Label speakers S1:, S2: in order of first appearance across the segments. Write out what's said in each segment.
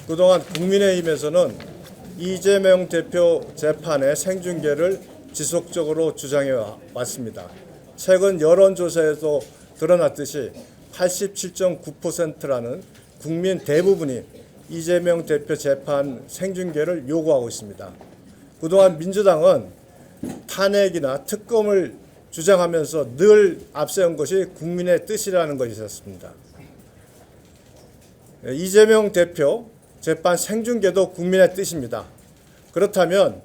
S1: 그동안 국민의힘에서는 이재명 대표 재판의 생중계를 지속적으로 주장해 왔습니다. 최근 여론조사에도 드러났듯이 87.9%라는 국민 대부분이 이재명 대표 재판 생중계를 요구하고 있습니다. 그동안 민주당은 탄핵이나 특검을 주장하면서 늘 앞세운 것이 국민의 뜻이라는 것이었습니다. 이재명 대표 재판 생중계도 국민의 뜻입니다. 그렇다면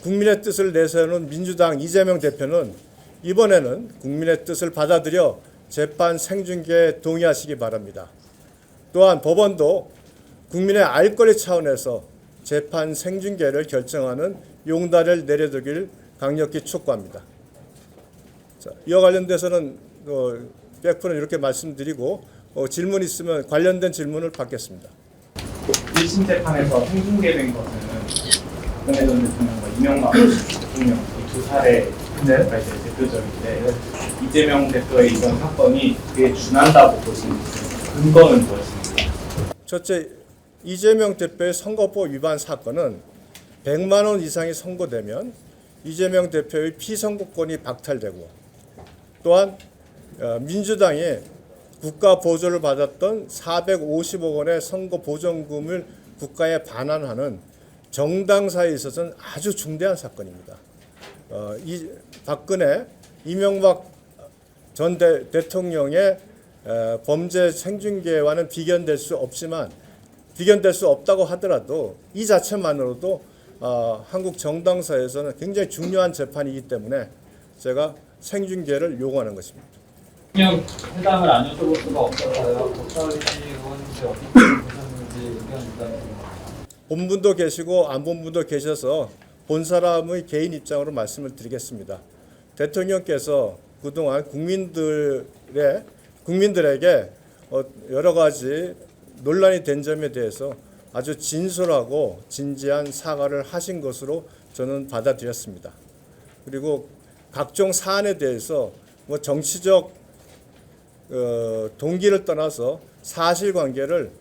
S1: 국민의 뜻을 내세우는 민주당 이재명 대표는 이번에는 국민의 뜻을 받아들여 재판 생중계에 동의하시기 바랍니다. 또한 법원도 국민의 알 권리 차원에서 재판 생중계를 결정하는 용단을 내려두길 강력히 촉구합니다. 자, 이와 관련돼서는 백프는 이렇게 말씀드리고 질문 있으면 관련된 질문을 받겠습니다.
S2: 1심 재판에서 생중계된 것은 박근혜 전 대통령과 이명박 대통령 두 사례가 이제 대표적인데 이재명 대표의 이번 사건이 그에 준한다고 보시는 근거는 무엇입니까?
S1: 첫째, 이재명 대표의 선거법 위반 사건은 100만 원 이상이 선고되면 이재명 대표의 피선거권이 박탈되고 또한 민주당이 국가 보조를 받았던 450억 원의 선거 보전금을 국가에 반환하는 정당사에 있어서는 아주 중대한 사건입니다. 이 박근혜, 이명박 전 대통령의 범죄 생중계와는 비견될 수 없다고 하더라도 이 자체만으로도 한국 정당사에서는 굉장히 중요한 재판이기 때문에 제가 생중계를 요구하는 것입니다.
S3: 그냥 회담을 안 여쭤볼 수가 없어서요. 박사의 의원님들 어떻게 보셨는지 의견 부탁드립니다.
S1: 본 분도 계시고 안 본 분도 계셔서 본 사람의 개인 입장으로 말씀을 드리겠습니다. 대통령께서 그동안 국민들에게 여러 가지 논란이 된 점에 대해서 아주 진솔하고 진지한 사과를 하신 것으로 저는 받아들였습니다. 그리고 각종 사안에 대해서 정치적 동기를 떠나서 사실관계를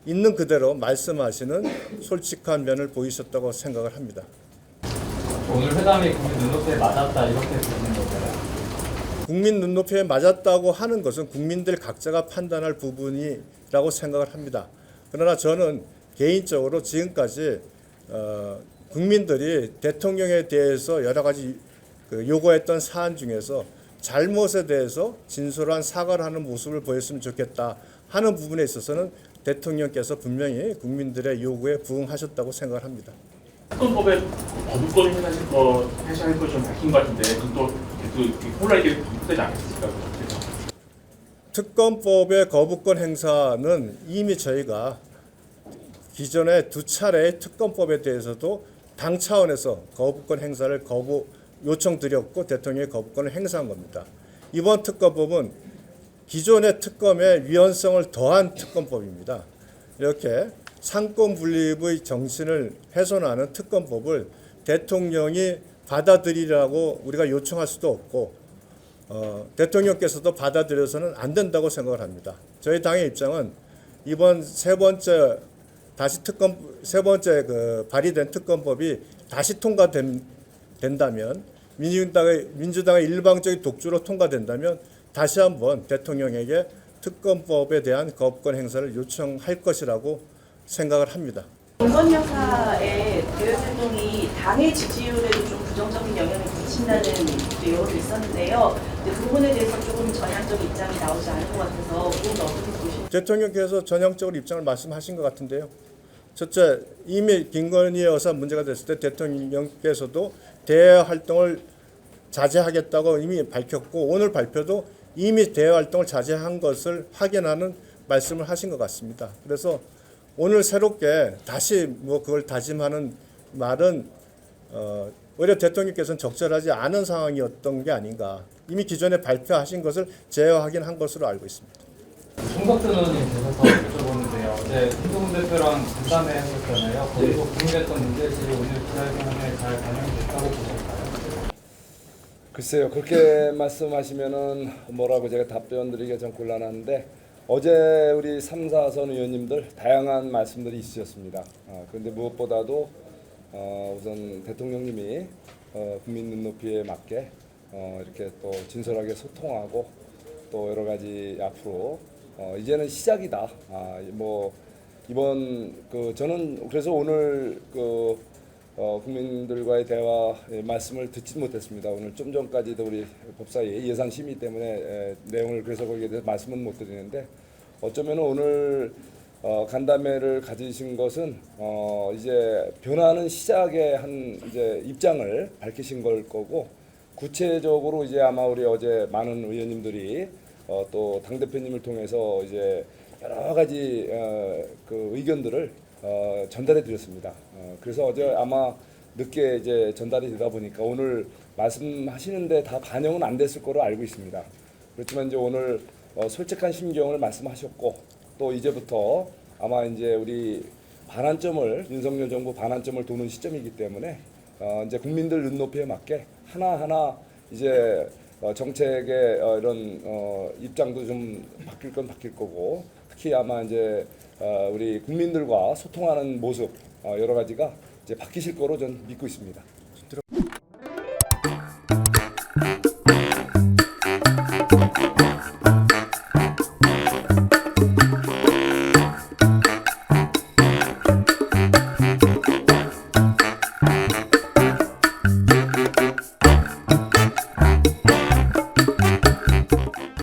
S1: 있는 그대로 말씀하시는 솔직한 면을 보이셨다고 생각을 합니다.
S3: 오늘 회담이 국민 눈높이에 맞았다 이렇게 보는 건가요?
S1: 국민 눈높이에 맞았다고 하는 것은 국민들 각자가 판단할 부분이라고 생각을 합니다. 그러나 저는 개인적으로 지금까지 국민들이 대통령에 대해서 여러 가지 요구했던 사안 중에서 잘못에 대해서 진솔한 사과를 하는 모습을 보였으면 좋겠다 하는 부분에 있어서는 대통령께서 분명히 국민들의 요구에 부응하셨다고 생각을 합니다.
S4: 특검법에 거부권 해제할 걸 좀 밝힌 것 같은데 그건 또 혼란이 반복되지 않겠습니까?
S1: 특검법의 거부권 행사는 이미 저희가 기존에 두 차례의 특검법에 대해서도 당 차원에서 거부권 행사를 요청드렸고 대통령이 거부권을 행사한 겁니다. 이번 특검법은 기존의 특검의 위헌성을 더한 특검법입니다. 이렇게 상권 분립의 정신을 훼손하는 특검법을 대통령이 받아들이라고 우리가 요청할 수도 없고 대통령께서도 받아들여서는 안 된다고 생각을 합니다. 저희 당의 입장은 이번 세 번째 발의된 특검법이 다시 통과된다면 민주당의 일방적인 독주로 통과된다면 다시 한번 대통령에게 특검법에 대한 거부권 행사를 요청할 것이라고 생각을 합니다.
S5: 공건 여사의 대외 활동이 당의 지지율에도 좀 부정적인 영향을 미친다는 예언도 있었는데요. 그 부분에 대해서 조금 전향적 입장이 나오지 않은 것 같아서 그건 어떻게 보시나요?
S1: 대통령께서 전향적으로 입장을 말씀하신 것 같은데요. 첫째, 이미 김건희 여사 문제가 됐을 때 대통령께서도 대외 활동을 자제하겠다고 이미 밝혔고 오늘 발표도 이미 대외 활동을 자제한 것을 확인하는 말씀을 하신 것 같습니다. 그래서 오늘 새롭게 다시 그걸 다짐하는 말은 오히려 대통령께서는 적절하지 않은 상황이었던 게 아닌가. 이미 기존에 발표하신 것을 재확인한 것으로 알고 있습니다.
S3: 송석준 의원님 계셔서 여쭤보는데요. 어제 김동훈 대표랑 간담회 하셨잖아요. 거기서 공유했던 문제들이 오늘 기자회견에 잘 반영됐다고 보실까요?
S6: 글쎄요, 그렇게 말씀하시면은 뭐라고 제가 답변 드리기가 좀 곤란한데 어제 우리 3, 4선 의원님들 다양한 말씀들이 있으셨습니다. 그런데 무엇보다도 우선 대통령님이 국민 눈높이에 맞게 이렇게 또 진솔하게 소통하고 또 여러 가지 앞으로 이제는 시작이다. 뭐 이번 저는 그래서 오늘 국민들과의 대화 말씀을 듣지 못했습니다. 오늘 좀 전까지도 우리 법사위 예산 심의 때문에 내용을 그래서 거기에 대해서 말씀은 못 드리는데 어쩌면 오늘 간담회를 가지신 것은 이제 변화하는 시작의 한 이제 입장을 밝히신 걸 거고 구체적으로 이제 아마 우리 어제 많은 의원님들이 또 당 대표님을 통해서 이제 여러 가지 그 의견들을 전달해 드렸습니다. 그래서 어제 아마 늦게 이제 전달이 되다 보니까 오늘 말씀하시는데 다 반영은 안 됐을 거로 알고 있습니다. 그렇지만 이제 오늘 솔직한 심경을 말씀하셨고 또 이제부터 아마 이제 우리 반환점을 윤석열 정부 반환점을 도는 시점이기 때문에 이제 국민들 눈높이에 맞게 하나하나 이제 정책의 이런 입장도 좀 바뀔 건 바뀔 거고 특히 아마 이제 우리 국민들과 소통하는 모습 여러 가지가 이제 바뀌실 거로 저는 믿고 있습니다.